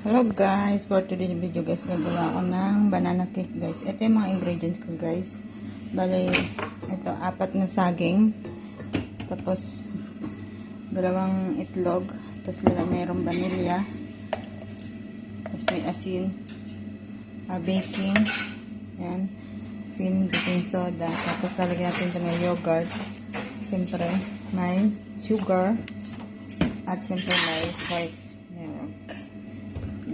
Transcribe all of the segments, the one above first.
Hello guys, for today's video guys, gagawa ako ng banana cake guys. Ito yung mga ingredients ko guys. Bale, ito 4 na saging. Tapos, 2 itlog. Tapos mayroong vanilya. Tapos may asin. Baking. Yan. Asin, baking soda. Tapos lalagyan natin ito ng yogurt. Siyempre, may sugar. At siyempre may rice milk.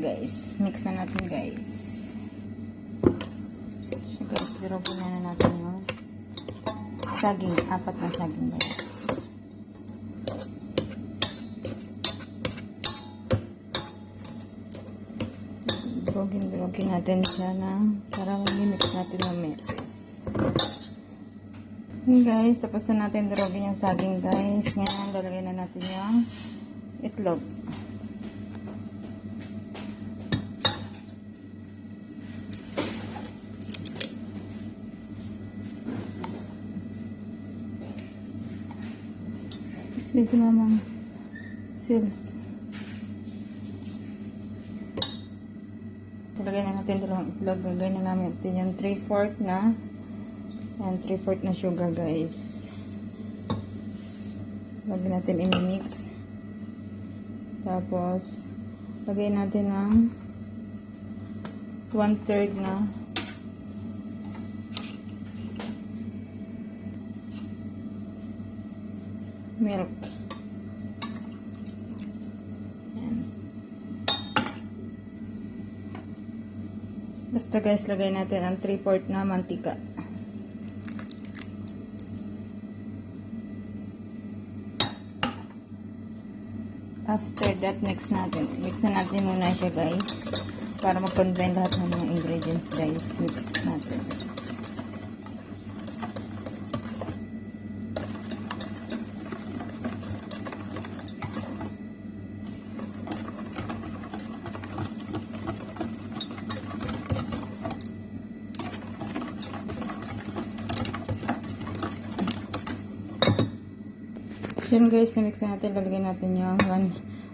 Guys, mix na natin guys. So guys, dirobin na natin yung saging, 4 na saging guys. Dirogin natin siya na para mag-mix natin ng meses. Guys, tapos na natin dirogin yung saging guys. Ngayon, lalagyan na natin yung itlog. Kasi mamang sales. Lagay na natin 2 itlog. Lagay na namin ito yung 3/4 na. Yan, 3/4 na sugar guys. Lagay natin i-mix. Tapos, lagay natin ng 1/3 na milk. Ayan. Basta guys, lagay natin ang 3/4 na mantika. After that, mix natin. Mix na natin muna siya guys. Para mag-combine lahat ng mga ingredients guys. Mix natin. Yun guys, na-mix natin. Lalagyan natin yung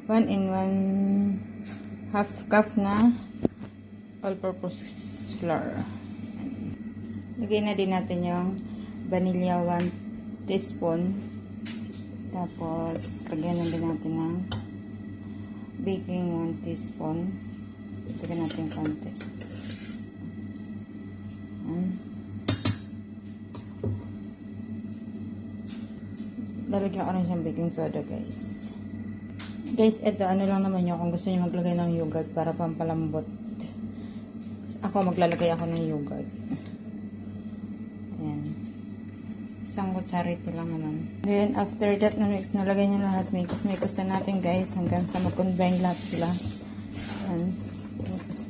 1 and 1/2 cup na all-purpose flour. Lagay na din natin yung vanilla 1 teaspoon. Tapos, lagyan na din natin ng baking 1 teaspoon. Lagyan natin konti. Lalagyan ko rin siyang baking soda guys. Guys, eto ano lang naman yun kung gusto niyo maglagay ng yogurt para pampalambot. Ako maglalagay ako ng yogurt. Ayan. Isang kutsarito lang naman. Then after that na mix, nalagay niyo lahat. Mix na natin guys hanggang sa mag-combine lahat sila. Ayan.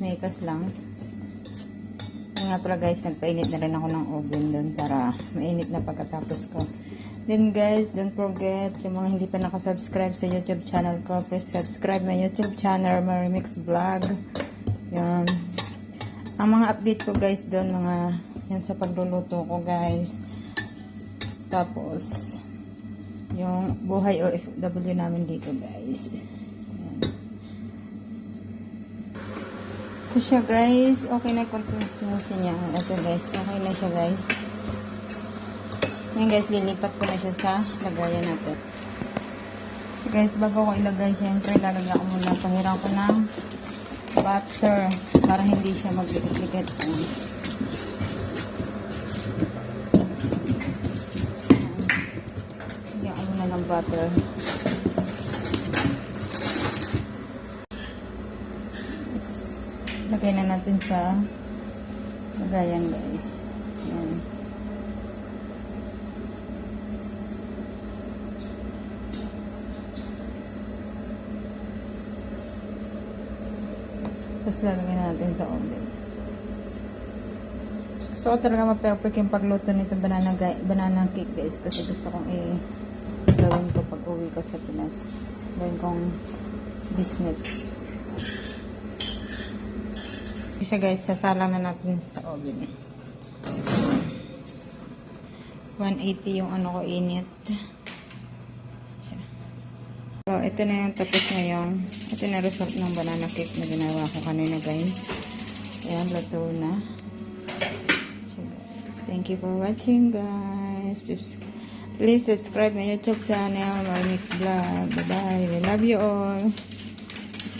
Mix lang. Ayan nga pala guys, nagpainit na rin ako ng oven doon para mainit na pagkatapos ko. Then guys, don't forget, yung mga hindi pa nakasubscribe sa YouTube channel ko, please subscribe my YouTube channel, Marimix Vlog. Yan. Ang mga update ko guys doon, mga yan sa pagluluto ko guys. Tapos, yung buhay OFW namin dito guys. Yan. Ito siya guys, okay na yung consistency niya. Ito guys, okay na siya guys. Ngayon guys, lilipat ko na siya sa lagayan natin. So guys, bago ko ilagay, syempre lalagyan ko muna, pahiran ko ng butter para hindi siya maglikit-likit. Lagyan ko muna ng butter. Lagay na natin sa lagayan guys. Ayan. Tapos lalagyan natin sa oven. Gusto ko talaga ma-perfect yung pagluto nito banana cake guys. Kasi gusto kong gawin ko pag uwi ko sa Pinas. Gawin kong business. Kasi guys, sasalang na natin sa oven. 180 yung ano ko init. So, ito na yung tapos ngayong, ito na result ng banana cake na ginawa ko kanina guys. Ayan, luto na. So, guys, thank you for watching guys. Please subscribe my YouTube channel, my Mix Vlog. Bye bye. I love you all.